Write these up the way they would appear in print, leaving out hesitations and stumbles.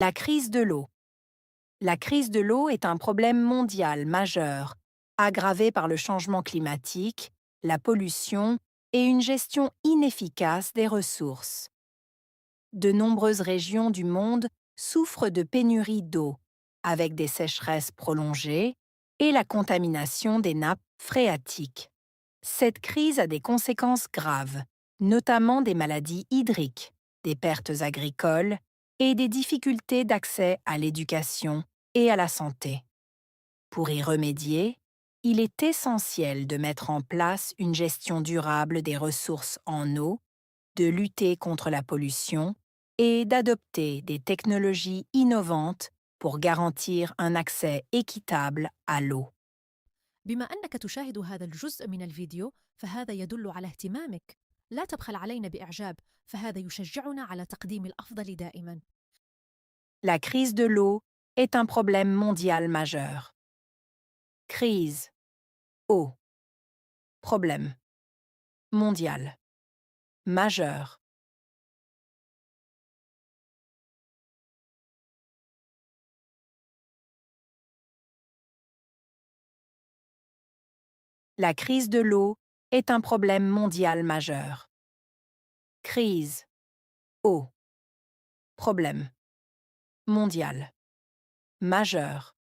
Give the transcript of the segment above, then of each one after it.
La crise de l'eau. La crise de l'eau est un problème mondial majeur, aggravé par le changement climatique, la pollution et une gestion inefficace des ressources. De nombreuses régions du monde souffrent de pénurie d'eau, avec des sécheresses prolongées et la contamination des nappes phréatiques. Cette crise a des conséquences graves, notamment des maladies hydriques, des pertes agricoles et des difficultés d'accès à l'éducation et à la santé. Pour y remédier, il est essentiel de mettre en place une gestion durable des ressources en eau, de lutter contre la pollution et d'adopter des technologies innovantes pour garantir un accès équitable à l'eau. بما أنك تشاهد هذا الجزء من الفيديو فهذا يدل على اهتمامك. لا تبخل علينا بإعجاب، فهذا يشجعنا على تقديم الأفضل دائما. La crise de l'eau est un problème mondial majeur. Crise, eau, problème, mondial, majeur. La crise de l'eau est un problème mondial majeur. Crise, eau, problème, mondial, majeur.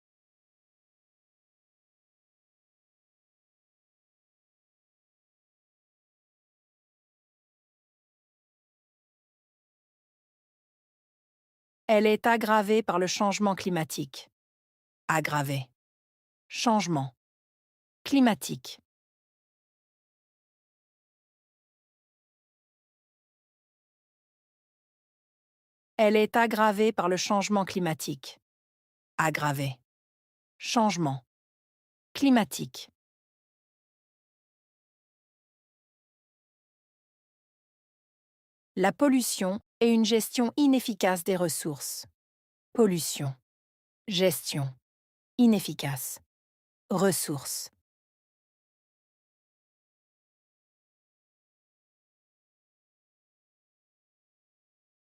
Elle est aggravée par le changement climatique. Aggravée. Changement. Climatique. Elle est aggravée par le changement climatique. Aggravée. Changement. Climatique. La pollution et une gestion inefficace des ressources. Pollution. Gestion. Inefficace. Ressources.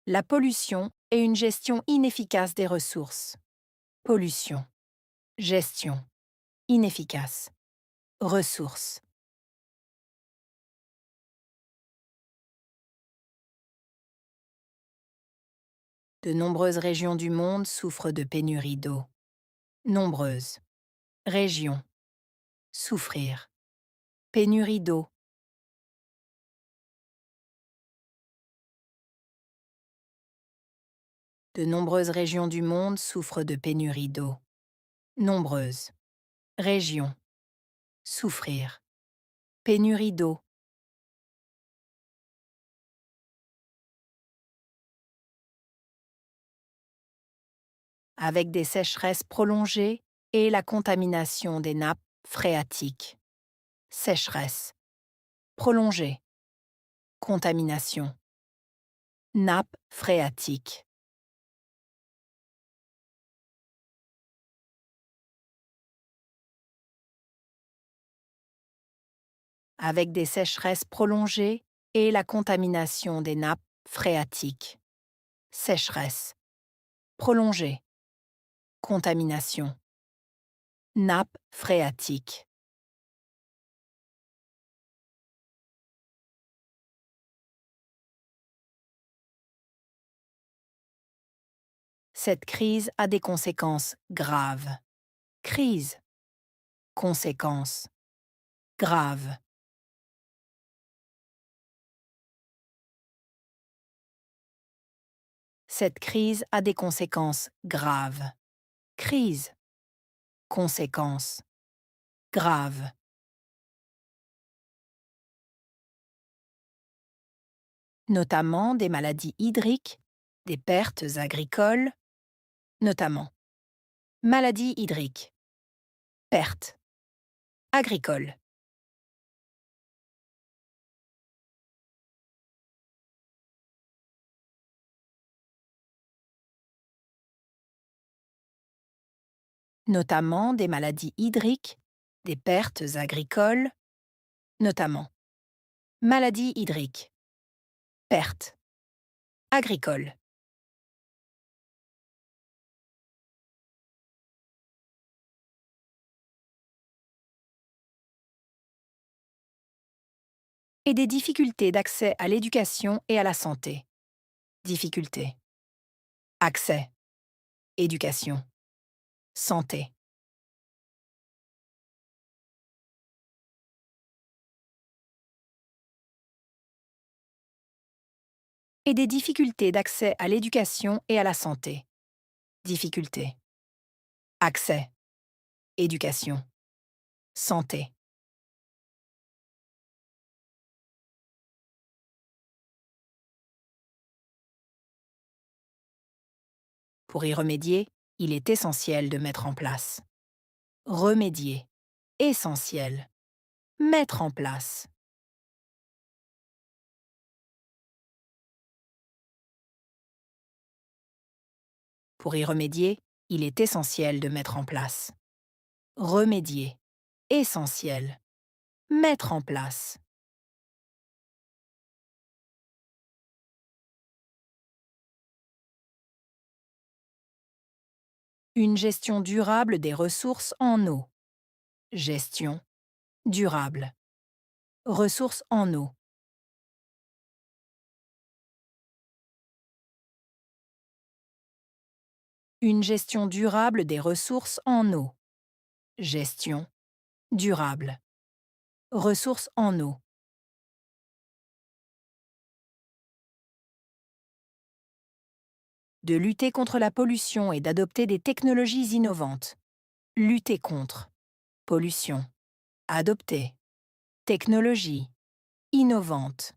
La pollution et une gestion inefficace des ressources. Pollution. Gestion. Inefficace. Ressources. De nombreuses régions du monde souffrent de pénurie d'eau. Nombreuses. Régions. Souffrir. Pénurie d'eau. De nombreuses régions du monde souffrent de pénurie d'eau. Nombreuses. Régions. Souffrir. Pénurie d'eau. Avec des sécheresses prolongées et la contamination des nappes phréatiques. Sécheresse. Prolongée. Contamination. Nappes phréatiques. Avec des sécheresses prolongées et la contamination des nappes phréatiques. Sécheresse. Prolongée. Contamination. Nappes phréatiques. Cette crise a des conséquences graves. Crise. Conséquences. Graves. Cette crise a des conséquences graves. Crise. Conséquences. Graves. Notamment des maladies hydriques, des pertes agricoles, notamment. Maladies hydriques. Pertes. Agricoles. Notamment des maladies hydriques, des pertes agricoles, notamment. Maladies hydriques. Pertes. Agricoles. et des difficultés d'accès à l'éducation et à la santé. Difficultés. Accès. Éducation. Santé. Et des difficultés d'accès à l'éducation et à la santé. Difficultés. Accès. Éducation. Santé. Pour y remédier, il est essentiel de mettre en place. Remédier. Essentiel. Mettre en place. Pour y remédier, il est essentiel de mettre en place. Remédier. Essentiel. Mettre en place. Une gestion durable des ressources en eau. Gestion durable. Ressources en eau. Une gestion durable des ressources en eau. Gestion durable. Ressources en eau. De lutter contre la pollution et d'adopter des technologies innovantes. Lutter contre. Pollution. Adopter. Technologie. Innovante.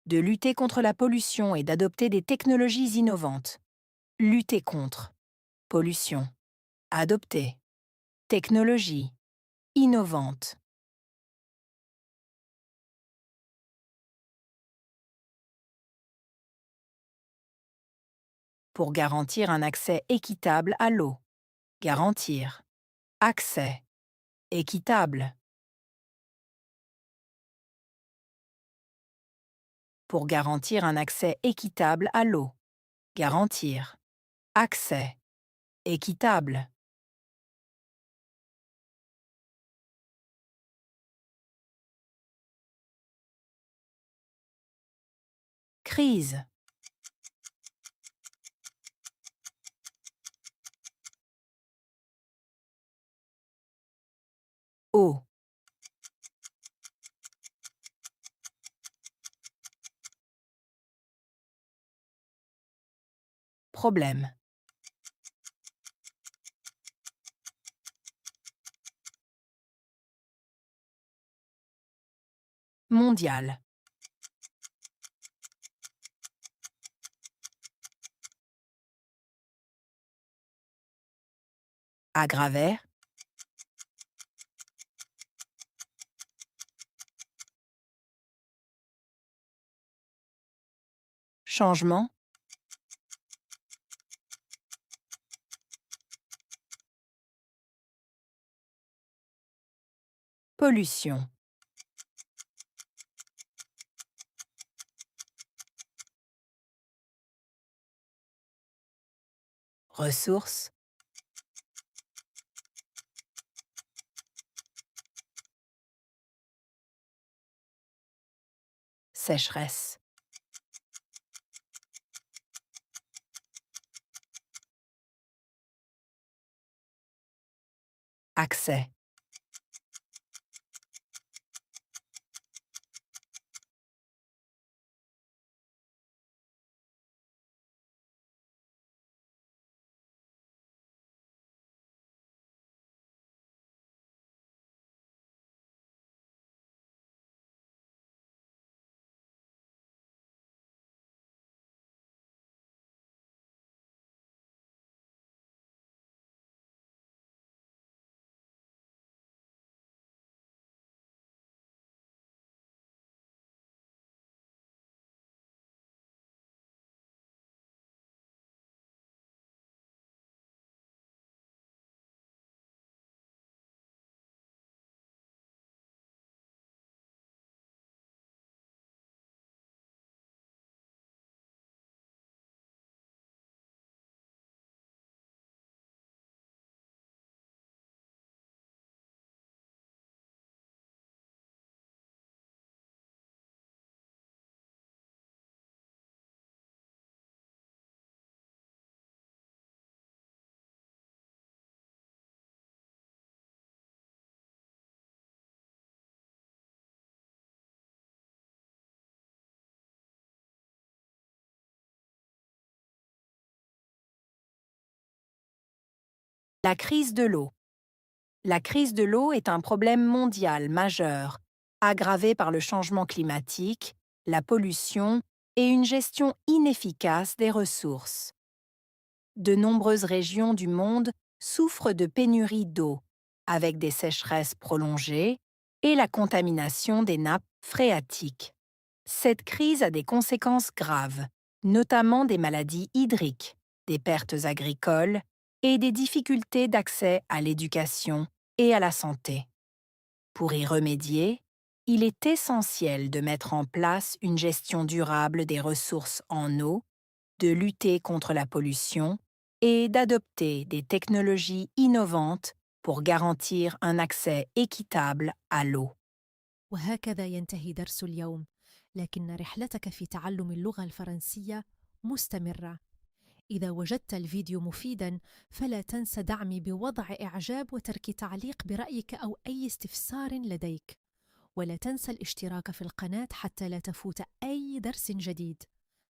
De lutter contre la pollution et d'adopter des technologies innovantes. Lutter contre. Pollution. Adopter. Technologie. Innovante. Pour garantir un accès équitable à l'eau. Garantir. Accès. Équitable. Pour garantir un accès équitable à l'eau. Garantir. Accès. Équitable. Crise. Eau. Problème. Mondial. Agravert. Changement. Pollution. Ressources. Sécheresse. Accès. La crise de l'eau. La crise de l'eau est un problème mondial majeur, aggravé par le changement climatique, la pollution et une gestion inefficace des ressources. De nombreuses régions du monde souffrent de pénurie d'eau, avec des sécheresses prolongées et la contamination des nappes phréatiques. Cette crise a des conséquences graves, notamment des maladies hydriques, des pertes agricoles et des difficultés d'accès à l'éducation et à la santé. Pour y remédier, il est essentiel de mettre en place une gestion durable des ressources en eau, de lutter contre la pollution et d'adopter des technologies innovantes pour garantir un accès équitable à l'eau. وهكذا ينتهي درس اليوم، لكن رحلتك في تعلم اللغة الفرنسية مستمرة. إذا وجدت الفيديو مفيداً فلا تنس دعمي بوضع إعجاب وترك تعليق برأيك أو أي استفسار لديك، ولا تنسى الاشتراك في القناة حتى لا تفوت أي درس جديد.